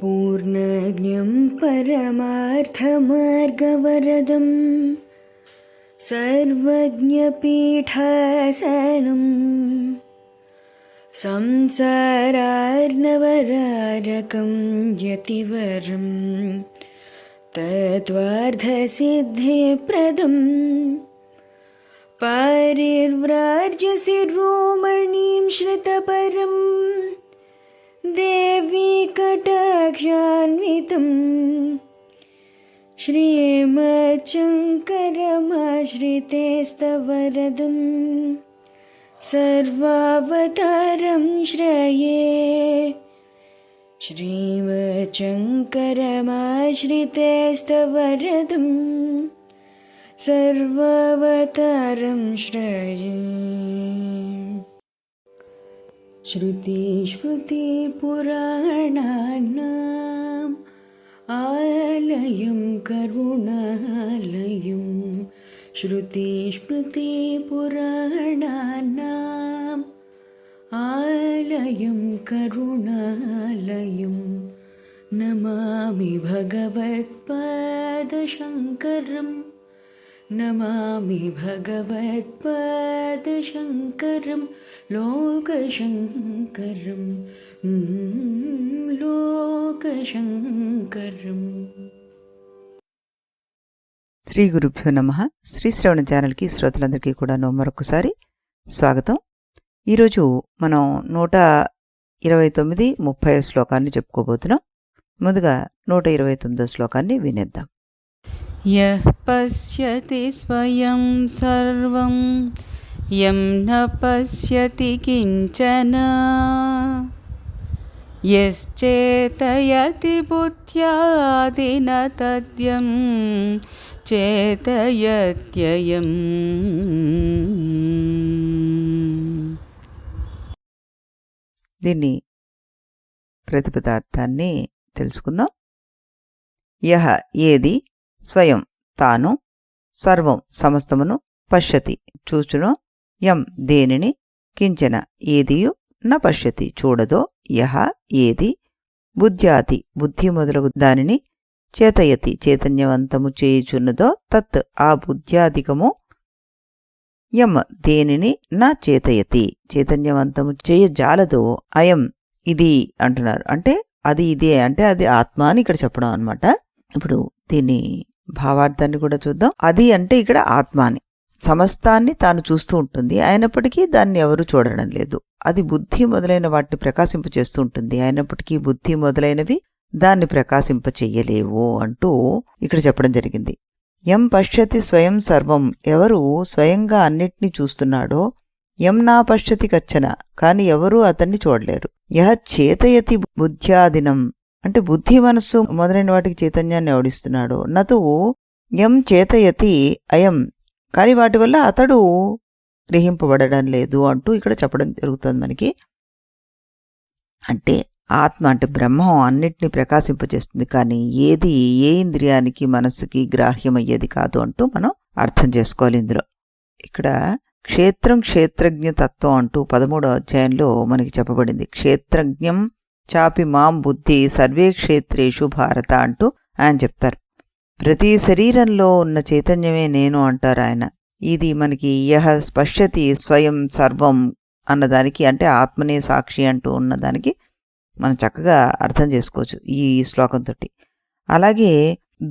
पूर्णज्ञं परमार्थमार्गवरदं सर्वज्ञपीठासनं संसारार्णवरारकं यतिवरं तत्त्वार्थसिद्धिप्रदं पारिव्राज्यशिरोमणिं श्रुतपरं देवी कटाक्षान्वितं श्रीमच्छङ्करमाश्रितेस्तवरदं सर्वावतारं श्रये। श्रीमच्छङ्करमाश्रितेस्तवरदं सर्वावतारं श्रये। श्रुतिस्मृतिपुराणानाम् आलयं करुणालयं श्रुतिस्मृतिपुराणानाम् आलयं करुणालयं नमामि भगवत्पादशङ्करं नमामि भगवत्पादशङ्करं लोकशङ्करं లోకశంకరం. శ్రీ గురుభ్యో నమః. శ్రీ శ్రవణ ఛానల్కి శ్రోతలందరికీ కూడా మరొకసారి స్వాగతం. ఈరోజు మనం 129, 30 శ్లోకాన్ని చెప్పుకోబోతున్నాం. ముందుగా 129 శ్లోకాన్ని వినేద్దాం. యః పశ్యతి స్వయం సర్వం యం న పశ్యతి కించన యశ్చేతయతి బుద్ధ్యాదిన తద్యం చేతయత్యయం. దీన్ని ప్రతిపదార్థాన్ని తెలుసుకుందాం. యహ ఏది, స్వయం తాను, సర్వం సమస్తమును, పశ్యతి చూచునో, యం దేనిని, కించన ఏదియు, న పశ్యతి చూడదో, యహ ఏది, బుద్ధ్యాతి బుద్ధి మొదలగు దానిని, చేతయతి చైతన్యవంతము చేయుచున్నదో, తత్ ఆ బుద్ధ్యాధికము, యం దేనిని, న చేతయతి చైతన్యవంతము చేయజాలదో, అయం ఇది అంటున్నారు. అంటే అది ఇదే, అంటే అది ఆత్మ అని ఇక్కడ చెప్పడం అన్నమాట. ఇప్పుడు దీని భావార్థాన్ని కూడా చూద్దాం. అది అంటే ఇక్కడ ఆత్మ అని, సమస్తాన్ని తాను చూస్తూ ఉంటుంది, అయినప్పటికీ దాన్ని ఎవరూ చూడడం లేదు. అది బుద్ధి మొదలైన వాటిని ప్రకాశింప చేస్తూ ఉంటుంది, అయినప్పటికీ బుద్ధి మొదలైనవి దాన్ని ప్రకాశింప చెయ్యలేవు అంటూ ఇక్కడ చెప్పడం జరిగింది. యం పశ్యతి స్వయం సర్వం, ఎవరు స్వయంగా అన్నిటినీ చూస్తున్నాడో, యం నా పశ్యతి కచ్చన, కాని ఎవరూ అతన్ని చూడలేరు. యహ చేతయతి బుద్ధ్యాదినం, అంటే బుద్ధి మనస్సు మొదలైన వాటికి చైతన్యాన్ని ఓడిస్తున్నాడు. నతు యం చేతయతి అయం, కాని వాటి వల్ల అతడు గ్రహింపబడడం లేదు అంటూ ఇక్కడ చెప్పడం జరుగుతుంది మనకి. అంటే ఆత్మ అంటే బ్రహ్మం అన్నిటినీ ప్రకాశింపచేస్తుంది, కానీ ఏది ఏ ఇంద్రియానికి మనస్సుకి గ్రాహ్యమయ్యేది కాదు అంటూ మనం అర్థం చేసుకోవాలి. ఇందులో ఇక్కడ క్షేత్రం క్షేత్రజ్ఞ తత్వం అంటూ 13వ అధ్యాయంలో మనకి చెప్పబడింది. క్షేత్రజ్ఞం చాపి మాం బుద్ధి సర్వే క్షేత్రేషు భారత అంటూ ఆయన చెప్తారు. ప్రతి శరీరంలో ఉన్న చైతన్యమే నేను అంటారు ఆయన. ఇది మనకి యహ పశ్యతి స్వయం సర్వం అన్నదానికి, అంటే ఆత్మనే సాక్షి అంటూ ఉన్నదానికి మనం చక్కగా అర్థం చేసుకోవచ్చు ఈ శ్లోకంతో. అలాగే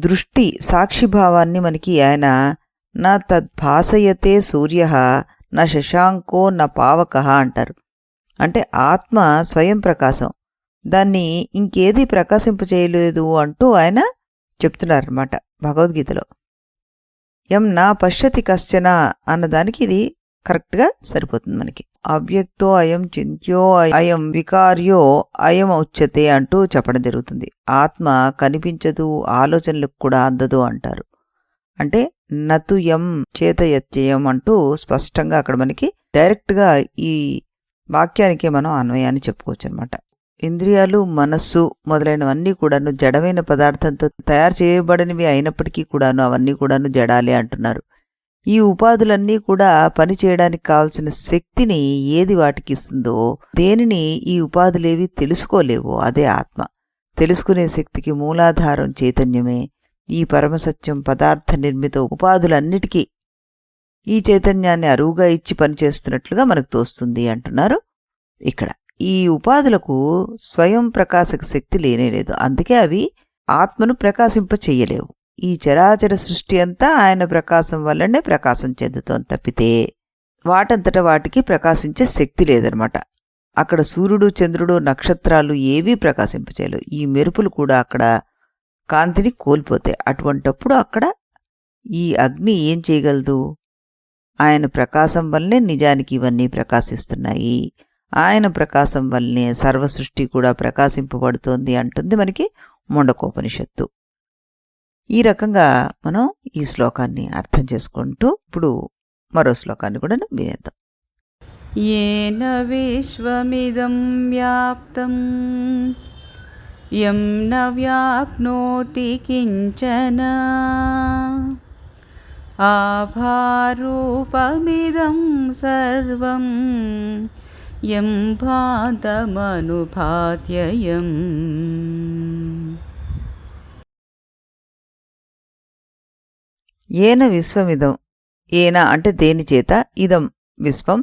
దృష్టి సాక్షిభావాన్ని మనకి ఆయన నా తద్భాసయతే సూర్య నా శశాంకో నా పావక అంటారు. అంటే ఆత్మ స్వయం ప్రకాశం, దాన్ని ఇంకేది ప్రకాశింపచేయలేదు అంటూ ఆయన చెప్తున్నారన్నమాట భగవద్గీతలో. యం నా పశ్యతి కశ్చన అన్నదానికి ఇది కరెక్ట్గా సరిపోతుంది మనకి. అవ్యక్తో అయం చింత్యో అయం వికార్యో అయం ఉచ్యతే అంటూ చెప్పడం జరుగుతుంది. ఆత్మ కనిపించదు, ఆలోచనలకు కూడా అందదు అంటారు. అంటే నతు యం చేతయత్యయం అంటూ స్పష్టంగా అక్కడ మనకి డైరెక్ట్గా ఈ వాక్యానికే మనం అన్వయాన్ని చెప్పుకోవచ్చు అనమాట. ఇంద్రియాలు, మనస్సు మొదలైనవన్నీ కూడాను జడమైన పదార్థంతో తయారు చేయబడినవి అయినప్పటికీ కూడాను అవన్నీ కూడాను జడాలే అంటున్నారు. ఈ ఉపాధులన్నీ కూడా పనిచేయడానికి కావలసిన శక్తిని ఏది వాటికి ఇస్తుందో, దేనిని ఈ ఉపాధులేవి తెలుసుకోలేవో అదే ఆత్మ. తెలుసుకునే శక్తికి మూలాధారం చైతన్యమే. ఈ పరమసత్యం పదార్థ నిర్మిత ఉపాధులన్నిటికీ ఈ చైతన్యాన్ని అరువుగా ఇచ్చి పనిచేస్తున్నట్లుగా మనకు తోస్తుంది అంటున్నారు ఇక్కడ. ఈ ఉపాధులకు స్వయం ప్రకాశక శక్తి లేనేలేదు, అందుకే అవి ఆత్మను ప్రకాశింప చెయ్యలేవు. ఈ చరాచర సృష్టి అంతా ఆయన ప్రకాశం వల్లనే ప్రకాశం చెందుతోంది తప్పితే వాటంతట వాటికి ప్రకాశించే శక్తి లేదనమాట. అక్కడ సూర్యుడు చంద్రుడు నక్షత్రాలు ఏవీ ప్రకాశింపచేయలేవు. ఈ మెరుపులు కూడా అక్కడ కాంతిని కోల్పోతాయి. అటువంటప్పుడు అక్కడ ఈ అగ్ని ఏం చేయగలదు? ఆయన ప్రకాశం వల్లనే నిజానికి ఇవన్నీ ప్రకాశిస్తున్నాయి, ఆయన ప్రకాశం వల్లనే సర్వసృష్టి కూడా ప్రకాశింపబడుతోంది అంటుంది మనకి ముండకోపనిషత్తు. ఈ రకంగా మనం ఈ శ్లోకాన్ని అర్థం చేసుకుంటూ ఇప్పుడు మరో శ్లోకాన్ని కూడా వినేద్దాం. येन विश्वमिदं व्याप्तं यं न व्याप्नोति किञ्चन आभारूपमिदं सर्वं यं भान्तमनुभात्ययम्. ఏన విశ్వమిదం, ఏన అంటే దేని చేత, ఇదం విశ్వం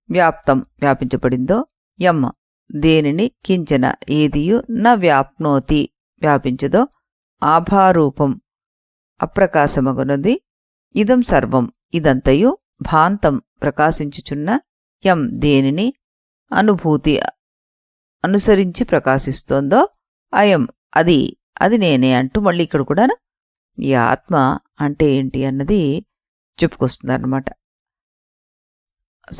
వ్యాప్తం వ్యాపించబడిందో, యమ్ దేనిని, కించన ఏదియు, న వ్యాప్నోతి వ్యాపించదో, ఆభారూపం అప్రకాశమగునది, ఇదం సర్వం ఇదంతయు, భాంతం ప్రకాశించుచున్న, యం దేనిని, అనుభూతి అనుసరించి ప్రకాశిస్తోందో, అయం అది అది నేనే అంటూ మళ్ళీ ఇక్కడ కూడా ఈ ఆత్మ అంటే ఏంటి అన్నది చెప్పుకొస్తుందన్నమాట.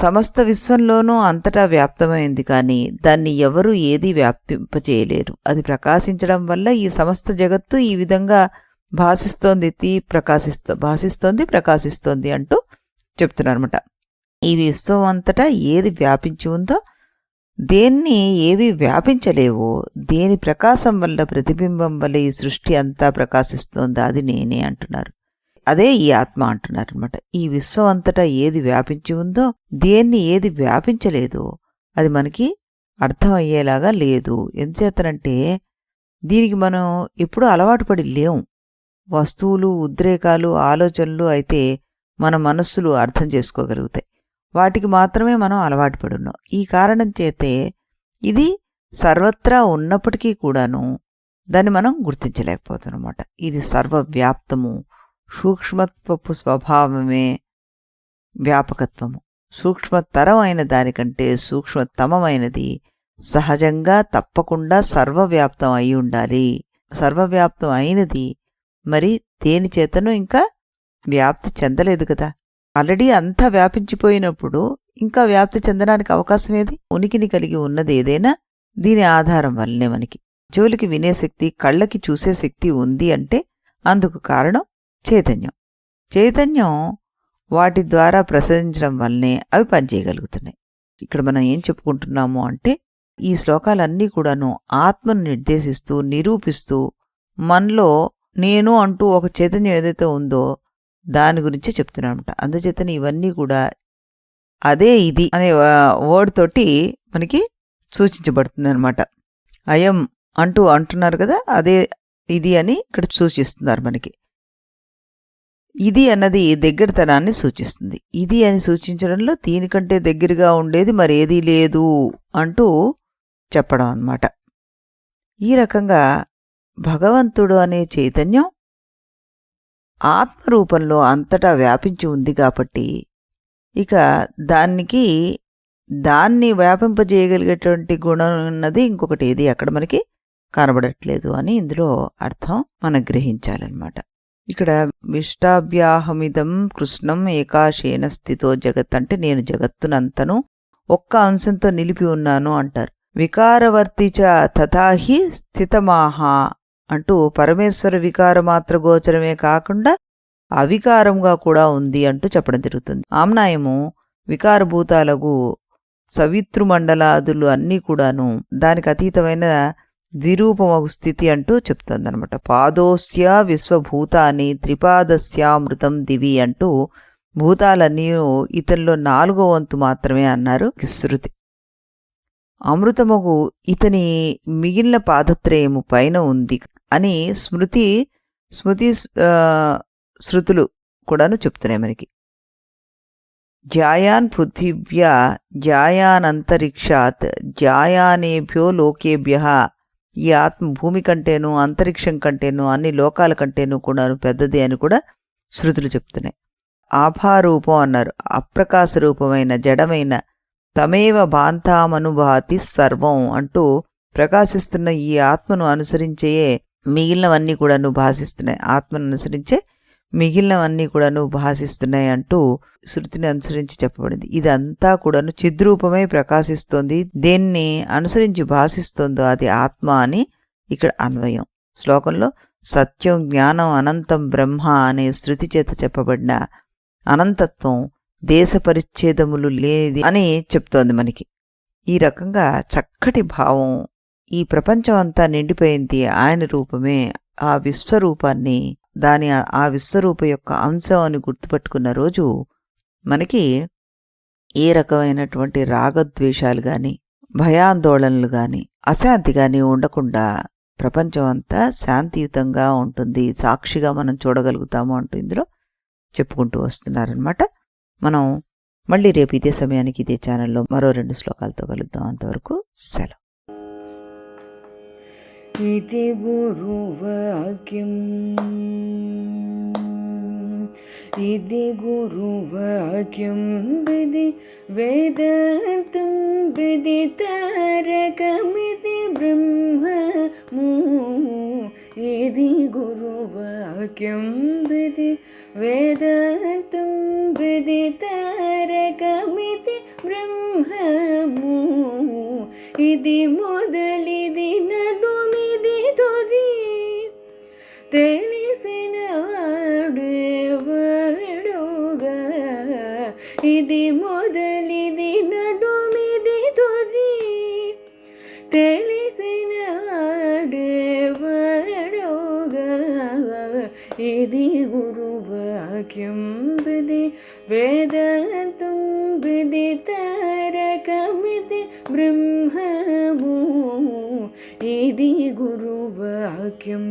సమస్త విశ్వంలోనూ అంతటా వ్యాప్తమైంది, కానీ దాన్ని ఎవరూ ఏదీ వ్యాప్తింపచేయలేరు. అది ప్రకాశించడం వల్ల ఈ సమస్త జగత్తు ఈ విధంగా భాషిస్తోంది ప్రకాశిస్తోంది అంటూ చెప్తున్నారన్నమాట. ఈ విశ్వం అంతటా ఏది వ్యాపించి ఉందో, దేన్ని ఏవి వ్యాపించలేవో, దేని ప్రకాశం వల్ల ప్రతిబింబం వల్ల ఈ సృష్టి అంతా ప్రకాశిస్తోందో అది నేనే అంటున్నారు. అదే ఈ ఆత్మ అంటున్నారు అనమాట. ఈ విశ్వం అంతటా ఏది వ్యాపించి ఉందో, దేన్ని ఏది వ్యాపించలేదో అది మనకి అర్థం అయ్యేలాగా లేదు. ఎందుచేతనంటే దీనికి మనం ఎప్పుడూ అలవాటు పడి లేం. వస్తువులు, ఉద్రేకాలు, ఆలోచనలు అయితే మన మనస్సులు అర్థం చేసుకోగలుగుతాయి. వాటికి మాత్రమే మనం అలవాటు పడున్నాం. ఈ కారణం చేతే ఇది సర్వత్రా ఉన్నప్పటికీ కూడాను దాన్ని మనం గుర్తించలేకపోతున్నమాట. ఇది సర్వవ్యాప్తము, సూక్ష్మత్వపు స్వభావమే వ్యాపకత్వము. సూక్ష్మతరం అయిన దానికంటే సూక్ష్మతమమైనది సహజంగా తప్పకుండా సర్వవ్యాప్తం అయి ఉండాలి. సర్వవ్యాప్తం అయినది మరి దేని చేతను ఇంకా వ్యాప్తి చెందలేదు కదా. ఆల్రెడీ అంతా వ్యాపించిపోయినప్పుడు ఇంకా వ్యాప్తి చెందడానికి అవకాశం ఏది? ఉనికిని కలిగి ఉన్నది ఏదైనా దీని ఆధారం వల్లనే మనకి చెవులకి వినే శక్తి, కళ్ళకి చూసే శక్తి ఉంది అంటే అందుకు కారణం చైతన్యం. చైతన్యం వాటి ద్వారా ప్రసరించడం వల్లనే అవి పనిచేయగలుగుతున్నాయి. ఇక్కడ మనం ఏం చెప్పుకుంటున్నాము అంటే ఈ శ్లోకాలన్నీ కూడాను ఆత్మను నిర్దేశిస్తూ నిరూపిస్తూ మనలో నేను అంటూ ఒక చైతన్యం ఏదైతే ఉందో దాని గురించే చెప్తున్నానమాట. అందుచేతనే ఇవన్నీ కూడా అదే ఇది అనే వర్డ్ తోటి మనకి సూచించబడుతుంది అనమాట. అయం అంటూ అంటున్నారు కదా, అదే ఇది అని ఇక్కడ సూచిస్తున్నారు మనకి. ఇది అన్నది దగ్గరతనాన్ని సూచిస్తుంది. ఇది అని సూచించడంలో దీనికంటే దగ్గరగా ఉండేది మరేదీ లేదు అంటూ చెప్పడం అన్నమాట. ఈ రకంగా భగవంతుడు అనే చైతన్యం ఆత్మరూపంలో అంతటా వ్యాపించి ఉంది కాబట్టి ఇక దాన్ని వ్యాపింపజేయగలిగేటువంటి గుణం ఉన్నది ఇంకొకటి ఏది అక్కడ మనకి కనబడట్లేదు అని ఇందులో అర్థం మనం గ్రహించాలన్నమాట. ఇక్కడ విష్టాభ్యాహమిదం కృష్ణం ఏకాశేన స్థితో జగత్ అంటే నేను జగత్తునంతను ఒక్క అంశంతో నిలిపి ఉన్నాను అంటారు. వికారవర్తిచ తథాహి స్థితమాహ అంటూ పరమేశ్వర వికారమాత్ర గోచరమే కాకుండా అవికారంగా కూడా ఉంది అంటూ చెప్పడం జరుగుతుంది. ఆమ్నాయము వికారభూతాలకు సవితృమండలాదులు అన్నీ కూడాను దానికి అతీతమైన ద్విరూపమగు స్థితి అంటూ చెప్తుందనమాట. పాదోస్య విశ్వభూతాని త్రిపాదస్యామృతం దివి అంటూ భూతాలన్నీ ఇతనిలో 4వ వంతు మాత్రమే అన్నారు శృతి. అమృతమగు ఇతని మిగిలిన పాదత్రయము పైన ఉంది అని స్మృతి శృతులు కూడాను చెప్తున్నాయి మనకి. జాయాన్ పృథివ్యా జాయానంతరిక్షాత్ జాయానేభ్యో లోకేభ్య. ఈ ఆత్మ భూమి కంటేను అంతరిక్షం కంటేను అన్ని లోకాల కంటేను కూడాను పెద్దది అని కూడా శృతులు చెప్తున్నాయి. ఆభారూపం అన్నారు, అప్రకాశ రూపమైన జడమైన తమేవ భాంతామనుభాతి సర్వం అంటూ ప్రకాశిస్తున్న ఈ ఆత్మను అనుసరించే మిగిలినవన్నీ కూడాను భాషిస్తున్నాయి. ఆత్మను అనుసరించే మిగిలినవన్నీ కూడాను భాషిస్తున్నాయి అంటూ శృతిని అనుసరించి చెప్పబడింది. ఇదంతా కూడాను చిద్రూపమై ప్రకాశిస్తోంది. దేన్ని అనుసరించి భాషిస్తోందో అది ఆత్మ అని ఇక్కడ అన్వయం. శ్లోకంలో సత్యం జ్ఞానం అనంతం బ్రహ్మ అనే శృతి చేత చెప్పబడిన అనంతత్వం దేశ పరిచ్ఛేదములు లేనిది అని చెప్తోంది మనకి. ఈ రకంగా చక్కటి భావం, ఈ ప్రపంచం అంతా నిండిపోయింది ఆయన రూపమే, ఆ విశ్వరూపాన్ని ఆ విశ్వరూప యొక్క అంశం అని గుర్తుపట్టుకున్న రోజు మనకి ఏ రకమైనటువంటి రాగద్వేషాలు గాని భయాందోళనలు గాని అశాంతి గాని ఉండకుండా ప్రపంచం అంతా శాంతియుతంగా ఉంటుంది, సాక్షిగా మనం చూడగలుగుతాము అంటూ ఇందులో చెప్పుకుంటూ వస్తున్నారనమాట. మనం మళ్ళీ రేపు ఇదే సమయానికి ఇదే ఛానల్లో మరో 2 శ్లోకాలతో కలుద్దాం. అంతవరకు సెలవు. ఇది గురువాక్యం, ఇది గురువాక్యం విధి వేదాంతం విదితారకమితి బ్రహ్మము. ఇది గురువాక్యం విధి వేదాంతం విదితారకమితి బ్రహ్మము. ఇది మొదలిది నడుమిది తొది తెలిసిన వాడేవాడుగా. ఇది మొదలిది నడుమిది తొది తెలిసిన వాడేవాడుగా. ఇది గురువాక్యం విధి వేదాంతం విదితారకమితి బ్రహ్మము. ఇది గురువాక్యం.